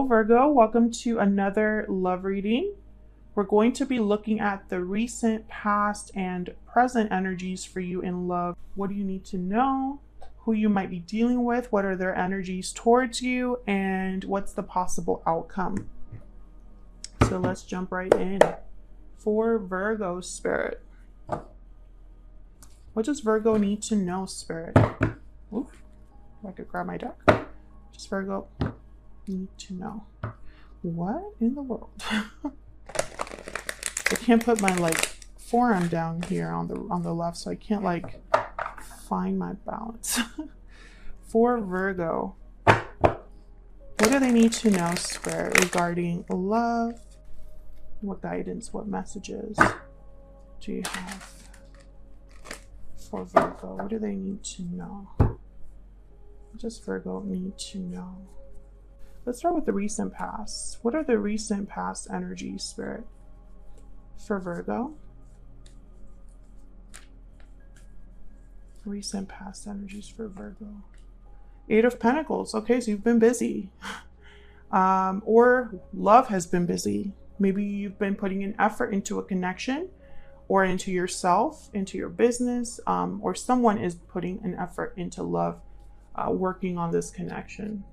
Hello Virgo, welcome to another love reading. We're going to be looking at the recent, past, and present energies for you in love. What do you need to know? Who you might be dealing with? What are their energies towards you? And what's the possible outcome? So let's jump right in. For Virgo, Spirit. What does Virgo need to know, Spirit? Ooh, I could grab my deck. Just Virgo need to know. What in the world? I can't put my forearm down here on the left, so I can't find my balance. For Virgo, what do they need to know, Spirit, regarding love? What guidance, what messages do you have for Virgo? What do they need to know? What does Virgo need to know? Let's start with the recent past. What are the recent past energies, Spirit, for Virgo? Recent past energies for Virgo. Eight of Pentacles. Okay, so you've been busy. Or love has been busy. Maybe you've been putting an effort into a connection or into yourself, into your business, or someone is putting an effort into love, working on this connection.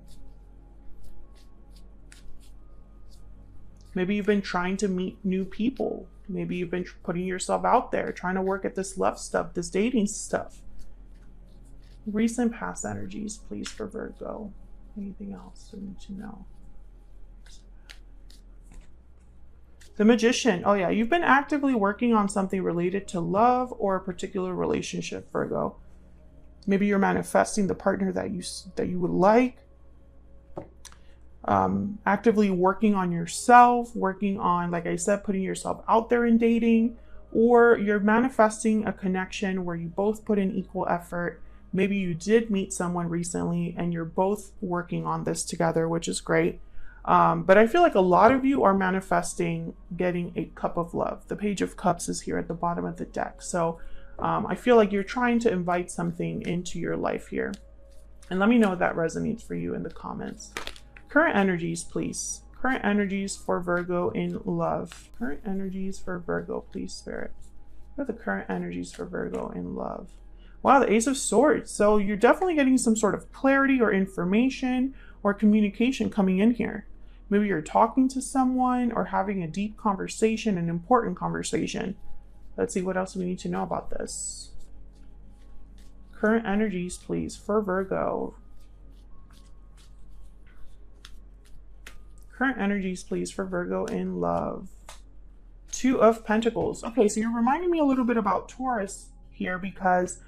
Maybe you've been trying to meet new people. Maybe you've been putting yourself out there, trying to work at this love stuff, this dating stuff. Recent past energies, please, for Virgo. Anything else we need to know? The Magician. Oh yeah, you've been actively working on something related to love or a particular relationship, Virgo. Maybe you're manifesting the partner that you would like. Actively working on yourself, working on, like I said, putting yourself out there in dating, or you're manifesting a connection where you both put in equal effort. Maybe you did meet someone recently and you're both working on this together, which is great. But I feel like a lot of you are manifesting getting a cup of love. The Page of Cups is here at the bottom of the deck. So I feel like you're trying to invite something into your life here. And let me know if that resonates for you in the comments. Current energies, please. Current energies for Virgo in love. Current energies for Virgo, please, Spirit. What are the current energies for Virgo in love? Wow, the Ace of Swords. So you're definitely getting some sort of clarity or information or communication coming in here. Maybe you're talking to someone or having a deep conversation, an important conversation. Let's see what else we need to know about this. Current energies, please, for Virgo. Current energies, please, for Virgo in love. Two of Pentacles. Okay, so you're reminding me a little bit about Taurus here, because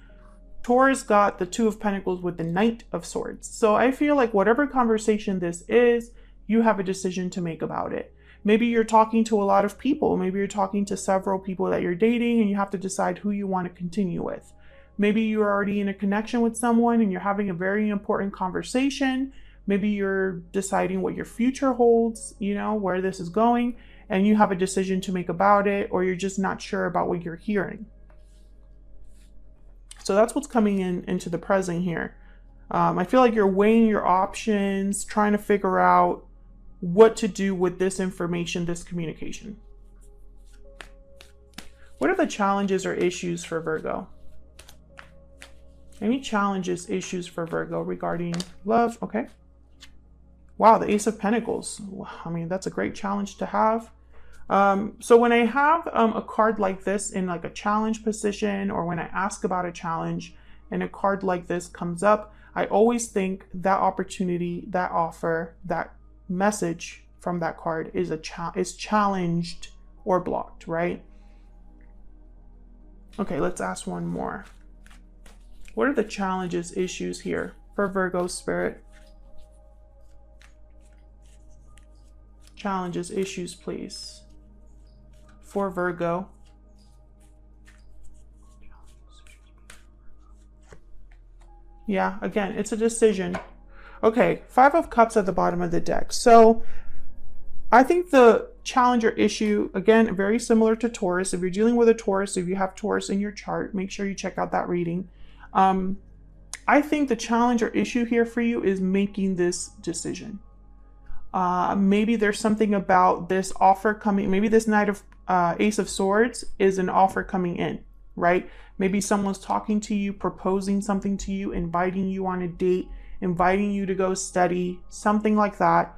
Taurus got the Two of Pentacles with the Knight of Swords. So I feel like whatever conversation this is, you have a decision to make about it. Maybe you're talking to a lot of people. Maybe you're talking to several people that you're dating and you have to decide who you want to continue with. Maybe you're already in a connection with someone and you're having a very important conversation. Maybe you're deciding what your future holds, you know, where this is going, and you have a decision to make about it, or you're just not sure about what you're hearing. So that's what's coming into the present here. I feel like you're weighing your options, trying to figure out what to do with this information, this communication. What are the challenges or issues for Virgo? Any challenges, issues for Virgo regarding love? Okay. Wow, the Ace of Pentacles. I mean, that's a great challenge to have. So when I have a card like this in like a challenge position, or when I ask about a challenge and a card like this comes up, I always think that opportunity, that offer, that message from that card is challenged or blocked, right? Okay, let's ask one more. What are the challenges, issues here for Virgo, Spirit? Challenges, issues, please, for Virgo. Yeah, again, it's a decision. Okay, Five of Cups at the bottom of the deck. So I think the challenge or issue, again, very similar to Taurus. If you're dealing with a Taurus, if you have Taurus in your chart, make sure you check out that reading. I think the challenge or issue here for you is making this decision. Maybe there's something about this offer coming. Maybe this Knight of Ace of Swords is an offer coming in, right? Maybe someone's talking to you, proposing something to you, inviting you on a date, inviting you to go study, something like that.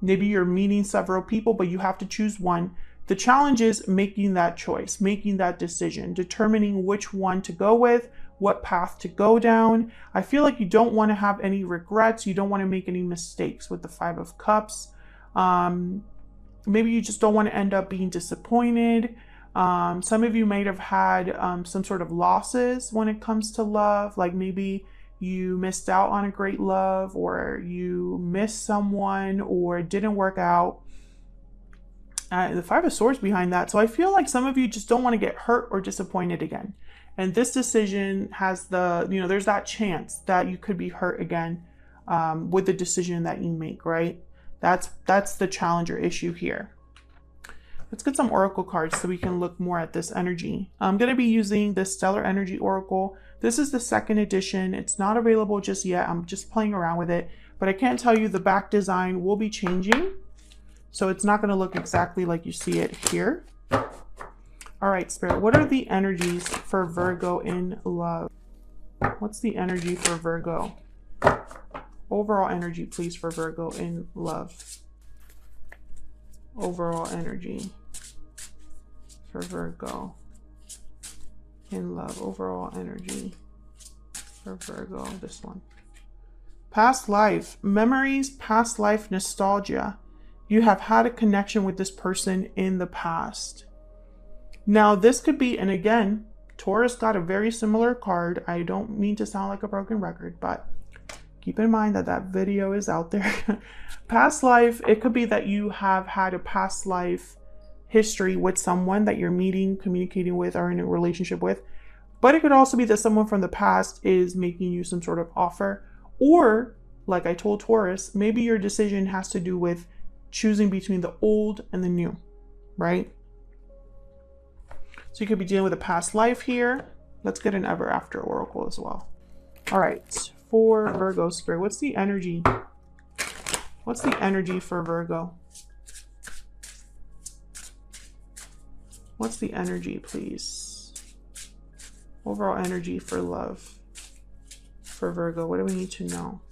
Maybe you're meeting several people, but you have to choose one. The challenge is making that choice, making that decision, determining which one to go with, what path to go down. I feel like you don't want to have any regrets. You don't want to make any mistakes with the Five of Cups. Maybe you just don't want to end up being disappointed. Some of you might have had some sort of losses when it comes to love, like maybe you missed out on a great love, or you missed someone, or it didn't work out. The Five of Swords behind that. So I feel like some of you just don't want to get hurt or disappointed again. And this decision has the, there's that chance that you could be hurt again with the decision that you make, right? That's the challenge or issue here. Let's get some oracle cards so we can look more at this energy. I'm going to be using the Stellar Energy Oracle. This is the 2nd edition. It's not available just yet. I'm just playing around with it, but I can't tell you the back design will be changing. So it's not going to look exactly like you see it here. All right, Spirit, what are the energies for Virgo in love? What's the energy for Virgo? Overall energy, please, for Virgo in love. Overall energy for Virgo in love. Overall energy for Virgo. This one. Past life. Memories, past life, nostalgia. You have had a connection with this person in the past. Now, this could be, and again, Taurus got a very similar card. I don't mean to sound like a broken record, but keep in mind that that video is out there. Past life, it could be that you have had a past life history with someone that you're meeting, communicating with, or in a relationship with. But it could also be that someone from the past is making you some sort of offer. Or, like I told Taurus, maybe your decision has to do with choosing between the old and the new, right? So you could be dealing with a past life here. Let's get an ever after oracle as well. All right, for Virgo Spirit, what's the energy? What's the energy for Virgo? What's the energy, please? Overall energy for love for Virgo. What do we need to know?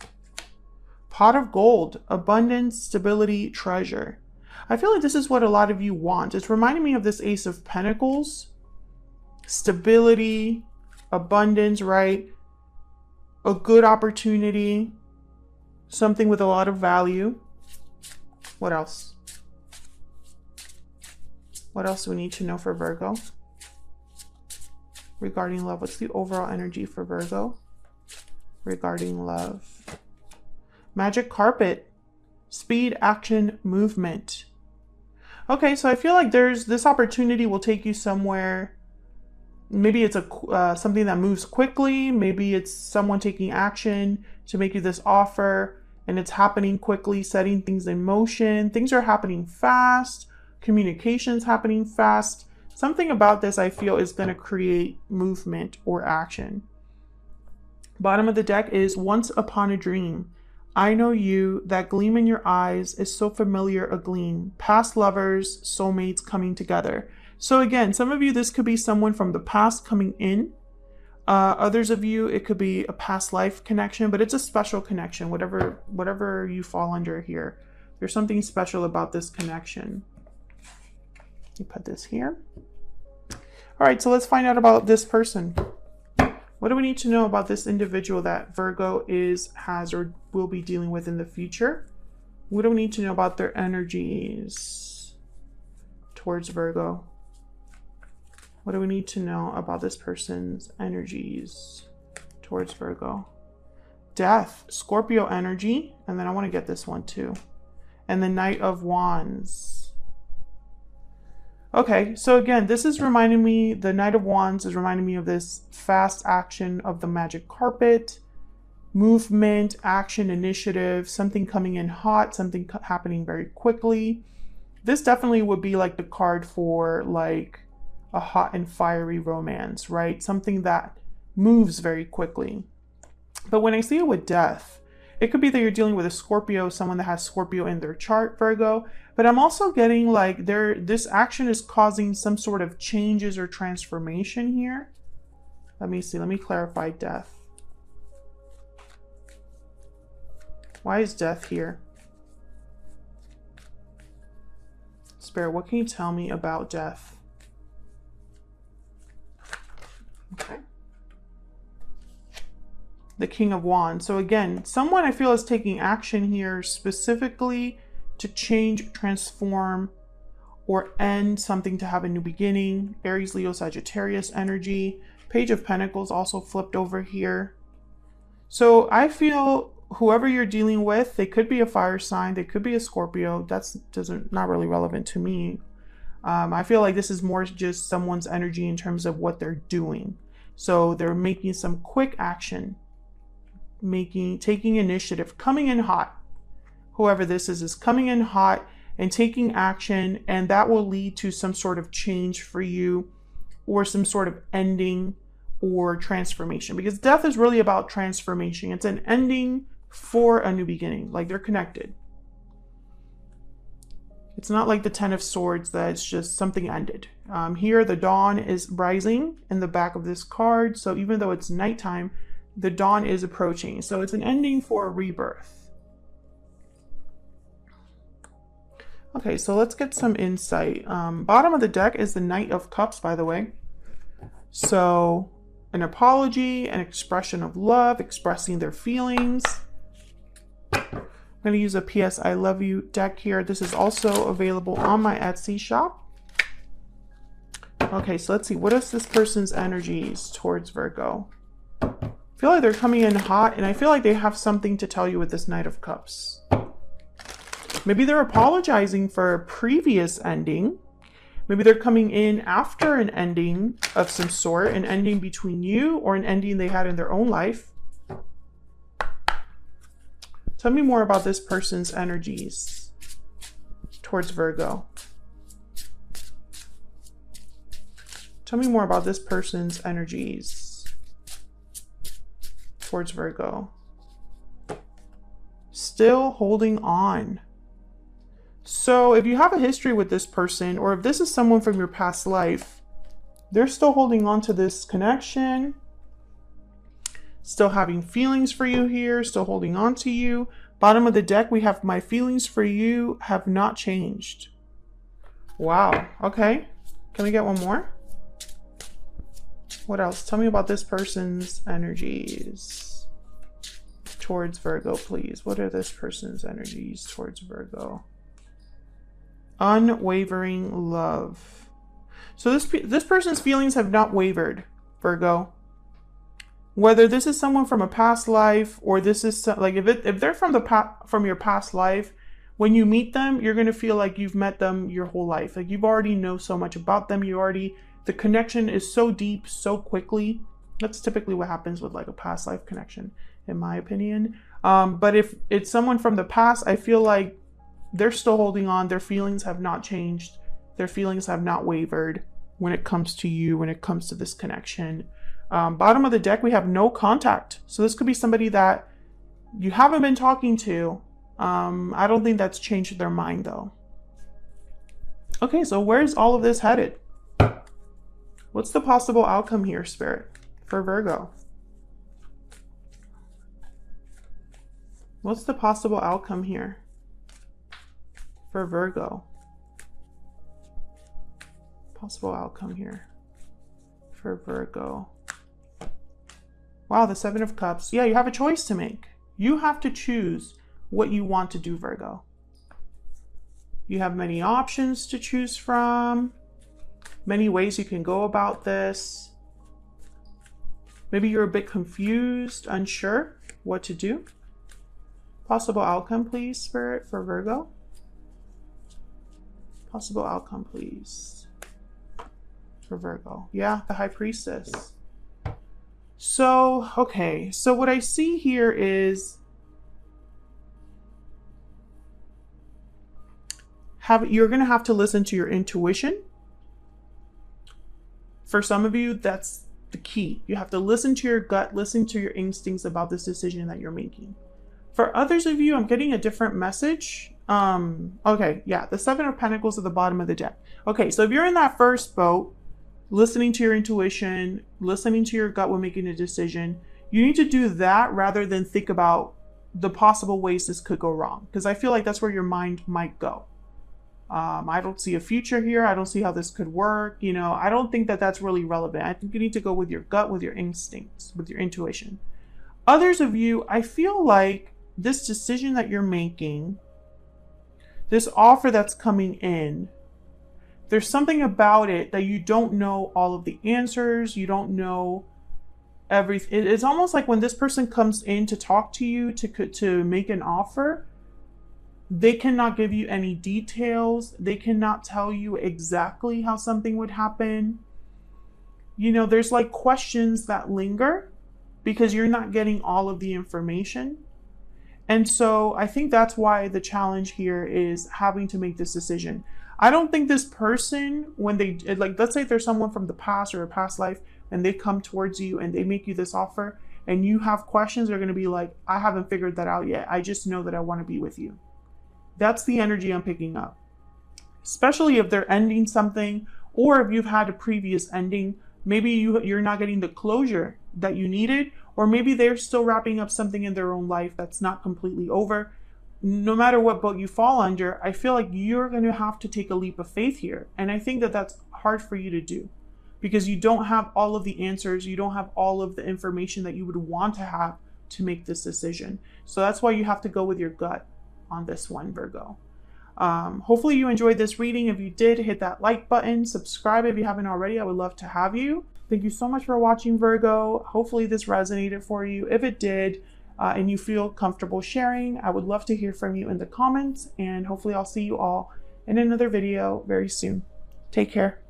Pot of gold, abundance, stability, treasure. I feel like this is what a lot of you want. It's reminding me of this Ace of Pentacles. Stability, abundance, right? A good opportunity, something with a lot of value. What else? What else do we need to know for Virgo? Regarding love, what's the overall energy for Virgo? Regarding love. Magic carpet, speed, action, movement. Okay, so I feel like there's this opportunity will take you somewhere. Maybe it's something that moves quickly. Maybe it's someone taking action to make you this offer, and it's happening quickly, setting things in motion. Things are happening fast. Communication's happening fast. Something about this I feel is going to create movement or action. Bottom of the deck is Once Upon a Dream. I know you, that gleam in your eyes is so familiar a gleam. Past lovers, soulmates coming together. So again, some of you, this could be someone from the past coming in. Others of you, it could be a past life connection, but it's a special connection, whatever you fall under here. There's something special about this connection. You put this here. All right, so let's find out about this person. What do we need to know about this individual that Virgo has, or will be dealing with in the future? What do we need to know about their energies towards Virgo? What do we need to know about this person's energies towards Virgo? Death, Scorpio energy, and then I want to get this one too. And the Knight of Wands. Okay, so again, this is reminding me, the Knight of Wands is reminding me of this fast action of the magic carpet, movement, action, initiative, something coming in hot, something happening very quickly. This definitely would be like the card for like a hot and fiery romance, right? Something that moves very quickly. But when I see it with death, It could be that you're dealing with a Scorpio, someone that has Scorpio in their chart, Virgo. But I'm also getting like this action is causing some sort of changes or transformation here. Let me see. Let me clarify death. Why is death here? Spirit, what can you tell me about death? Okay. The King of Wands. So again, someone I feel is taking action here specifically to change, transform, or end something to have a new beginning. Aries, Leo, Sagittarius energy. Page of Pentacles also flipped over here. So I feel whoever you're dealing with, they could be a fire sign, they could be a Scorpio. That's not really relevant to me. I feel like this is more just someone's energy in terms of what they're doing. So they're making some quick action, taking initiative, coming in hot. Whoever this is coming in hot and taking action, and that will lead to some sort of change for you or some sort of ending or transformation, because death is really about transformation. It's an ending for a new beginning, like they're connected. It's not like the Ten of Swords that it's just something ended. Here, the dawn is rising in the back of this card. So even though it's nighttime, the dawn is approaching. So it's an ending for a rebirth. Okay, so let's get some insight. Bottom of the deck is the Knight of Cups, by the way. So an apology, an expression of love, expressing their feelings. I'm going to use a PS I Love You deck here. This is also available on my Etsy shop. Okay, so let's see. What is this person's energies towards Virgo? I feel like they're coming in hot, and I feel like they have something to tell you with this Knight of Cups. Maybe they're apologizing for a previous ending. Maybe they're coming in after an ending of some sort, an ending between you or an ending they had in their own life. Tell me more about this person's energies towards Virgo. Tell me more about this person's energies towards Virgo. Still holding on. So if you have a history with this person, or if this is someone from your past life, they're still holding on to this connection. Still having feelings for you here, still holding on to you. Bottom of the deck, we have my feelings for you have not changed. Wow. Okay. Can we get one more? What else? Tell me about this person's energies towards Virgo, please. What are this person's energies towards Virgo? Unwavering love. So this person's feelings have not wavered, Virgo. Whether this is someone from a past life, or this is like if they're from your past life, when you meet them, you're going to feel like you've met them your whole life. Like you've already know so much about them. The connection is so deep so quickly. That's typically what happens with like a past life connection, in my opinion. But if it's someone from the past, I feel like they're still holding on. Their feelings have not changed. Their feelings have not wavered when it comes to you, when it comes to this connection. Bottom of the deck, we have no contact. So this could be somebody that you haven't been talking to. I don't think that's changed their mind though. Okay, so where's all of this headed? What's the possible outcome here, Spirit, for Virgo? What's the possible outcome here for Virgo? Possible outcome here for Virgo. Wow, the Seven of Cups. Yeah, you have a choice to make. You have to choose what you want to do, Virgo. You have many options to choose from, many ways you can go about this. Maybe you're a bit confused, unsure what to do. Possible outcome, please, Spirit, for Virgo. Possible outcome, please, for Virgo. Yeah, the High Priestess. So, okay. So what I see here is you're going to have to listen to your intuition. For some of you, that's the key. You have to listen to your gut, listen to your instincts about this decision that you're making. For others of you, I'm getting a different message. Okay, yeah, the Seven of Pentacles at the bottom of the deck. Okay, so if you're in that first boat, listening to your intuition, listening to your gut when making a decision, you need to do that rather than think about the possible ways this could go wrong. Because I feel like that's where your mind might go. I don't see a future here. I don't see how this could work. You know, I don't think that that's really relevant. I think you need to go with your gut, with your instincts, with your intuition. Others of you, I feel like this decision that you're making, this offer that's coming in, there's something about it that you don't know all of the answers. You don't know everything. It's almost like when this person comes in to talk to you, to make an offer, they cannot give you any details. They cannot tell you exactly how something would happen. You know, there's like questions that linger because you're not getting all of the information. And so I think that's why the challenge here is having to make this decision. I don't think this person, when they, like, let's say if there's someone from the past or a past life and they come towards you and they make you this offer and you have questions, they're going to be like, I haven't figured that out yet. I just know that I want to be with you. That's the energy I'm picking up. Especially if they're ending something, or if you've had a previous ending, maybe you're not getting the closure that you needed, or maybe they're still wrapping up something in their own life that's not completely over. No matter what boat you fall under, I feel like you're going to have to take a leap of faith here. And I think that that's hard for you to do because you don't have all of the answers. You don't have all of the information that you would want to have to make this decision. So that's why you have to go with your gut on this one, Virgo. Hopefully you enjoyed this reading. If you did, hit that like button, subscribe if you haven't already. I would love to have you. Thank you so much for watching, Virgo. Hopefully this resonated for you. If it did, and you feel comfortable sharing, I would love to hear from you in the comments, and hopefully I'll see you all in another video very soon. Take care.